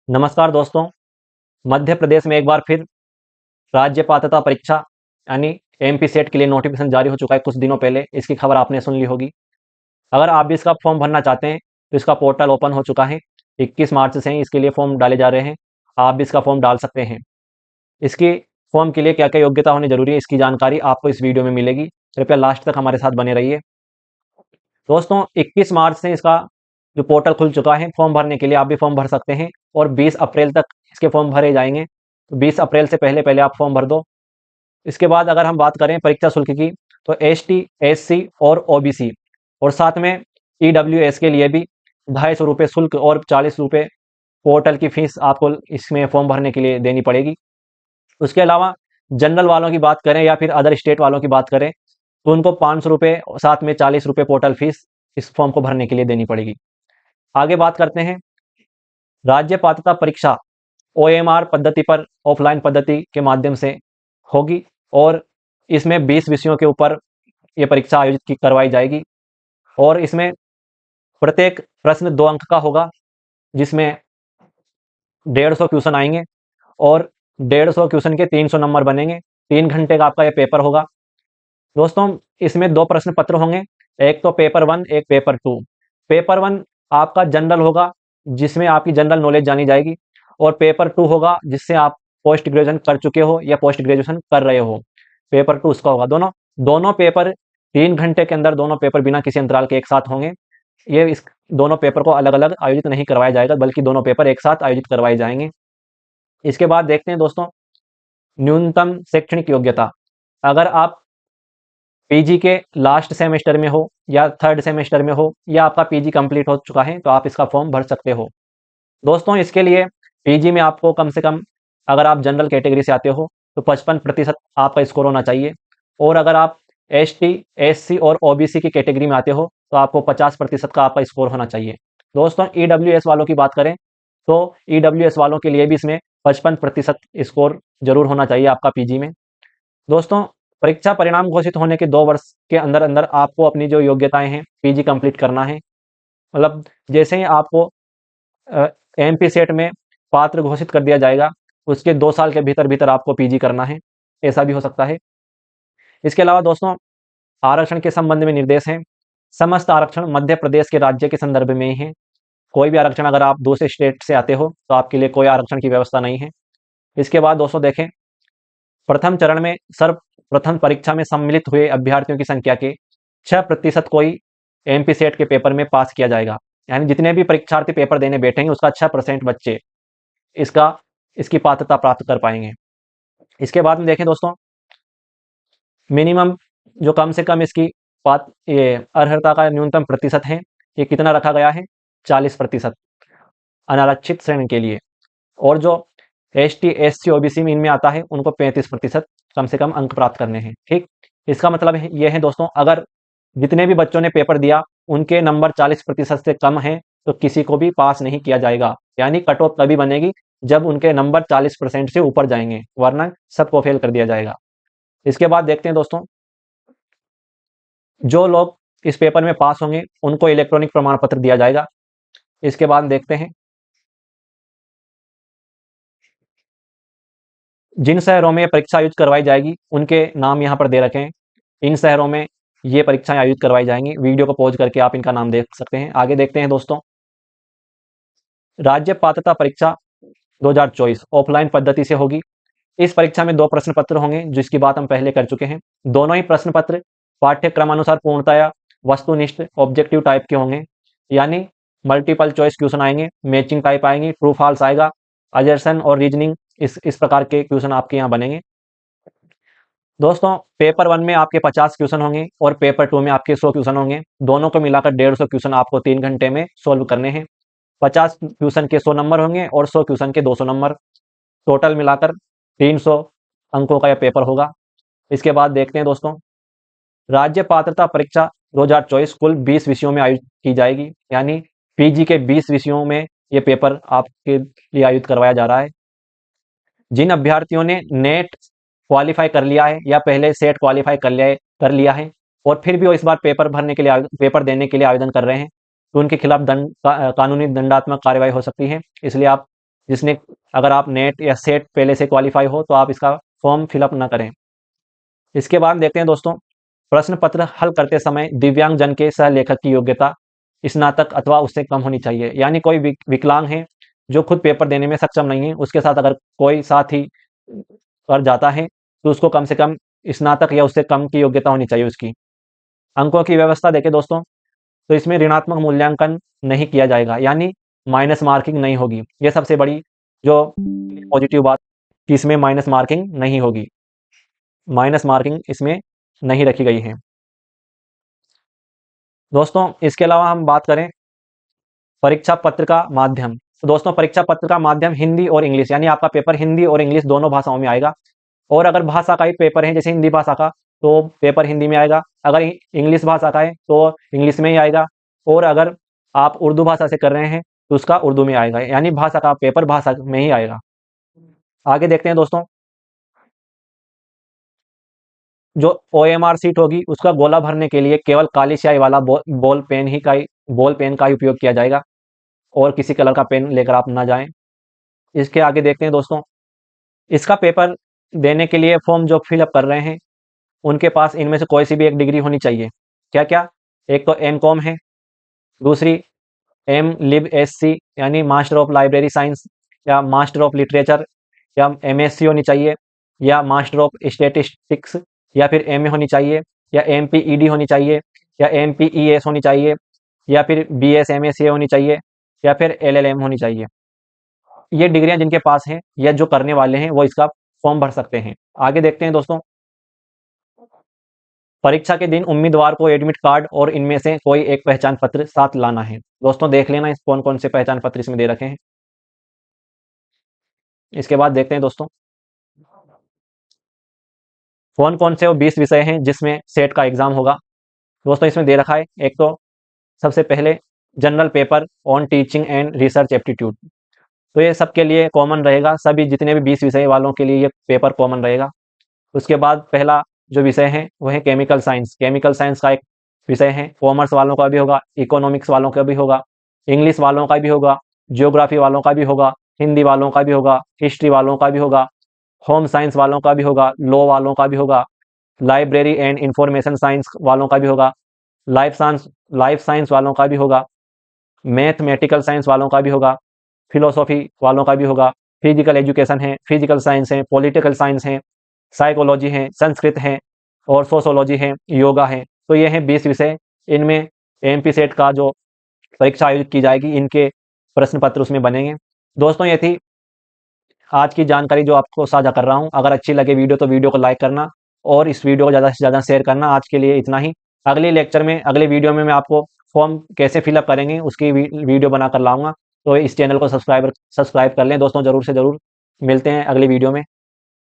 नमस्कार दोस्तों। मध्य प्रदेश में एक बार फिर राज्य पात्रता परीक्षा यानी एमपी सेट के लिए नोटिफिकेशन जारी हो चुका है कुछ दिनों पहले। इसकी खबर आपने सुन ली होगी। अगर आप भी इसका फॉर्म भरना चाहते हैं तो इसका पोर्टल ओपन हो चुका है। 21 मार्च से ही इसके लिए फॉर्म डाले जा रहे हैं। आप भी इसका फॉर्म डाल सकते हैं। इसकी फॉर्म के लिए क्या क्या योग्यता होनी जरूरी है, इसकी जानकारी आपको इस वीडियो में मिलेगी। कृपया लास्ट तक हमारे साथ बने रहिए। दोस्तों, 21 मार्च से इसका जो पोर्टल खुल चुका है फॉर्म भरने के लिए, आप भी फॉर्म भर सकते हैं और 20 अप्रैल तक इसके फॉर्म भरे जाएंगे। तो 20 अप्रैल से पहले पहले आप फॉर्म भर दो। इसके बाद अगर हम बात करें परीक्षा शुल्क की, तो एसटी, एससी और ओबीसी और साथ में ईडब्ल्यूएस के लिए भी 250 रुपये शुल्क और 40 रुपये पोर्टल की फीस आपको इसमें फॉर्म भरने के लिए देनी पड़ेगी। उसके अलावा जनरल वालों की बात करें या फिर अदर स्टेट वालों की बात करें तो उनको 500 रुपये साथ में 40 रुपये पोर्टल फीस इस फॉर्म को भरने के लिए देनी पड़ेगी। आगे बात करते हैं। राज्य पात्रता परीक्षा ओएमआर पद्धति पर ऑफलाइन पद्धति के माध्यम से होगी और इसमें 20 विषयों के ऊपर ये परीक्षा आयोजित करवाई जाएगी और इसमें प्रत्येक प्रश्न 2 अंक का होगा, जिसमें 150 क्वेश्चन आएंगे और 150 क्वेश्चन के 300 नंबर बनेंगे। 3 घंटे का आपका ये पेपर होगा। दोस्तों, इसमें 2 प्रश्न पत्र होंगे, एक तो पेपर 1, एक पेपर 2। पेपर 1 आपका जनरल होगा, जिसमें आपकी जनरल नॉलेज जानी जाएगी और पेपर 2 होगा जिससे आप पोस्ट ग्रेजुएशन कर चुके हो या पोस्ट ग्रेजुएशन कर रहे हो। पेपर 2 उसका होगा। दोनों दोनों पेपर 3 घंटे के अंदर, दोनों पेपर बिना किसी अंतराल के एक साथ होंगे। ये इस दोनों पेपर को अलग अलग आयोजित नहीं करवाया जाएगा, बल्कि दोनों पेपर एक साथ आयोजित करवाए जाएंगे। इसके बाद देखते हैं दोस्तों, न्यूनतम शैक्षणिक योग्यता। अगर आप पीजी के लास्ट सेमेस्टर में हो या थर्ड सेमेस्टर में हो या आपका पीजी कंप्लीट हो चुका है तो आप इसका फॉर्म भर सकते हो। दोस्तों, इसके लिए पीजी में आपको कम से कम, अगर आप जनरल कैटेगरी से आते हो तो 55% आपका स्कोर होना चाहिए और अगर आप एसटी, एससी और ओबीसी की कैटेगरी में आते हो तो आपको 50% का आपका स्कोर होना चाहिए। दोस्तों, ईडब्ल्यूएस वालों की बात करें तो ईडब्ल्यूएस वालों के लिए भी इसमें 55% स्कोर जरूर होना चाहिए आपका पीजी में। दोस्तों, परीक्षा परिणाम घोषित होने के 2 वर्ष के अंदर अंदर आपको अपनी जो योग्यताएं हैं पीजी कंप्लीट करना है। मतलब जैसे ही आपको एमपी सेट में पात्र घोषित कर दिया जाएगा, उसके 2 साल के भीतर भीतर आपको पीजी करना है। ऐसा भी हो सकता है। इसके अलावा दोस्तों, आरक्षण के संबंध में निर्देश हैं। समस्त आरक्षण मध्य प्रदेश के राज्य के संदर्भ में ही है। कोई भी आरक्षण अगर आप दूसरे स्टेट से आते हो तो आपके लिए कोई आरक्षण की व्यवस्था नहीं है। इसके बाद दोस्तों देखें, प्रथम चरण में सर्वप्रथम परीक्षा में सम्मिलित हुए अभ्यर्थियों की संख्या के 6% को ही एमपी सेट के पेपर में पास किया जाएगा। यानी जितने भी परीक्षार्थी पेपर देने बैठेंगे उसका 6% बच्चे इसका इसकी पात्रता प्राप्त कर पाएंगे। इसके बाद में देखें दोस्तों, मिनिमम जो कम से कम इसकी ये अर्हता का न्यूनतम प्रतिशत है, ये कितना रखा गया है? 40% अनारक्षित श्रेणी के लिए। और जो एसटी, एससी, ओबीसी में इनमें आता है उनको 35% कम से कम अंक प्राप्त करने हैं। ठीक, इसका मतलब ये है दोस्तों, अगर जितने भी बच्चों ने पेपर दिया उनके नंबर 40% से कम हैं तो किसी को भी पास नहीं किया जाएगा। यानी कट ऑफ तभी बनेगी जब उनके नंबर 40% से ऊपर जाएंगे, वरना सबको फेल कर दिया जाएगा। इसके बाद देखते हैं दोस्तों, जो लोग इस पेपर में पास होंगे उनको इलेक्ट्रॉनिक प्रमाण पत्र दिया जाएगा। इसके बाद देखते हैं, जिन शहरों में परीक्षा आयोजित करवाई जाएगी उनके नाम यहाँ पर दे रखे हैं। इन शहरों में ये परीक्षाएं आयोजित करवाई जाएंगी। वीडियो को पॉज करके आप इनका नाम देख सकते हैं। आगे देखते हैं दोस्तों, राज्य पात्रता परीक्षा 2024 ऑफलाइन पद्धति से होगी। इस परीक्षा में 2 प्रश्न पत्र होंगे, जिसकी बात हम पहले कर चुके हैं। दोनों ही प्रश्न पत्र पाठ्यक्रमानुसार पूर्णतया वस्तुनिष्ठ ऑब्जेक्टिव टाइप के होंगे। यानी मल्टीपल चॉइस क्वेश्चन आएंगे, मैचिंग टाइप आएंगी, ट्रू फॉल्स आएगा, अजर्सन और रीजनिंग, इस प्रकार के क्वेश्चन आपके यहाँ बनेंगे। दोस्तों, पेपर 1 में आपके 50 क्वेश्चन होंगे और पेपर 2 में आपके 100 क्वेश्चन होंगे। दोनों को मिलाकर 150 क्वेश्चन आपको 3 घंटे में सोल्व करने हैं। 50 क्वेश्चन के 100 नंबर होंगे और 100 क्वेश्चन के 200 नंबर। टोटल मिलाकर 300 अंकों का यह पेपर होगा। इसके बाद देखते हैं दोस्तों, राज्य पात्रता परीक्षा 2024 कुल 20 विषयों में आयोजित की जाएगी। यानी पीजी के 20 विषयों में ये पेपर आपके लिए आयोजित करवाया जा रहा है। जिन अभ्यर्थियों ने नेट क्वालिफाई कर लिया है या पहले सेट क्वालिफाई कर लिया है और फिर भी वो इस बार पेपर देने के लिए आवेदन कर रहे हैं तो उनके खिलाफ कानूनी दंडात्मक कार्रवाई हो सकती है। इसलिए आप जिसने, अगर आप नेट या सेट पहले से क्वालिफाई हो तो आप इसका फॉर्म फिलअप ना करें। इसके बाद देखते हैं दोस्तों, प्रश्न पत्र हल करते समय दिव्यांग जन के सह लेखक की योग्यता स्नातक अथवा उससे कम होनी चाहिए। यानी कोई विकलांग है जो खुद पेपर देने में सक्षम नहीं है, उसके साथ अगर कोई साथी कर जाता है तो उसको कम से कम स्नातक या उससे कम की योग्यता होनी चाहिए उसकी। अंकों की व्यवस्था देखें दोस्तों, तो इसमें ऋणात्मक मूल्यांकन नहीं किया जाएगा, यानी माइनस मार्किंग नहीं होगी। ये सबसे बड़ी जो पॉजिटिव बात कि इसमें माइनस मार्किंग नहीं होगी, माइनस मार्किंग इसमें नहीं रखी गई है। दोस्तों इसके अलावा हम बात करें परीक्षा पत्र का माध्यम, तो दोस्तों परीक्षा पत्र का माध्यम हिंदी और इंग्लिश, यानी आपका पेपर हिंदी और इंग्लिश दोनों भाषाओं में आएगा। और अगर भाषा का ही पेपर है, जैसे हिंदी भाषा का, तो पेपर हिंदी में आएगा। अगर इंग्लिश भाषा का है तो इंग्लिश में ही आएगा। और अगर आप उर्दू भाषा से कर रहे हैं तो उसका उर्दू में आएगा, यानी भाषा का पेपर भाषा में ही आएगा। आगे देखते हैं दोस्तों, जो OMR सीट होगी उसका गोला भरने के लिए केवल काली स्याही वाला बॉल पेन का ही उपयोग किया जाएगा, और किसी कलर का पेन लेकर आप ना जाएं। इसके आगे देखते हैं दोस्तों, इसका पेपर देने के लिए फॉर्म जो फिलअप कर रहे हैं उनके पास इनमें से कोई सी भी एक डिग्री होनी चाहिए। क्या क्या? एक तो MCOM है, दूसरी MLibSC यानी मास्टर ऑफ लाइब्रेरी साइंस, या मास्टर ऑफ लिटरेचर, या MSc होनी चाहिए, या मास्टर ऑफ स्टेटिस्टिक्स, या फिर MA होनी चाहिए, या MPED होनी चाहिए, या MPES होनी चाहिए, या फिर BSMSA होनी चाहिए, या फिर LLM होनी चाहिए। ये डिग्रियां जिनके पास हैं या जो करने वाले हैं वो इसका फॉर्म भर सकते हैं। आगे देखते हैं दोस्तों, परीक्षा के दिन उम्मीदवार को एडमिट कार्ड और इनमें से कोई एक पहचान पत्र साथ लाना है। दोस्तों देख लेना इस कौन कौन से पहचान पत्र इसमें दे रखे हैं। इसके बाद देखते हैं दोस्तों, कौन कौन से वो 20 विषय हैं जिसमें सेट का एग्जाम होगा। दोस्तों इसमें दे रखा है, एक तो सबसे पहले general paper on teaching and research aptitude, तो ये सबके लिए कॉमन रहेगा, सभी जितने भी 20 विषय वालों के लिए ये पेपर कॉमन रहेगा। उसके बाद पहला जो विषय है वो है केमिकल साइंस। केमिकल साइंस का एक विषय है, कॉमर्स वालों का भी होगा, इकोनॉमिक्स वालों का भी होगा, इंग्लिश वालों का भी होगा, जियोग्राफी वालों का भी होगा, हिंदी वालों का भी होगा, हिस्ट्री वालों का भी होगा, होम साइंस वालों का भी होगा, लॉ वालों का भी होगा, लाइब्रेरी एंड इंफॉर्मेशन साइंस वालों का भी होगा, लाइफ साइंस वालों का भी होगा, मैथमेटिकल साइंस वालों का भी होगा, फिलोसॉफी वालों का भी होगा, फिजिकल एजुकेशन है, फिजिकल साइंस है, पॉलिटिकल साइंस है, साइकोलॉजी है, संस्कृत है, और सोशोलॉजी है, योगा है। तो ये हैं 20 विषय। इनमें MP सेट का जो परीक्षा आयोजित की जाएगी इनके प्रश्न पत्र उसमें बनेंगे। दोस्तों ये थी आज की जानकारी जो आपको साझा कर रहा हूँ। अगर अच्छी लगे वीडियो तो वीडियो को लाइक करना और इस वीडियो को ज़्यादा से ज़्यादा शेयर करना। आज के लिए इतना ही। अगले लेक्चर में, अगले वीडियो में मैं आपको फॉर्म कैसे फिलअप करेंगे उसकी वीडियो बनाकर लाऊंगा। तो इस चैनल को सब्सक्राइब कर लें दोस्तों, ज़रूर से ज़रूर। मिलते हैं अगली वीडियो में।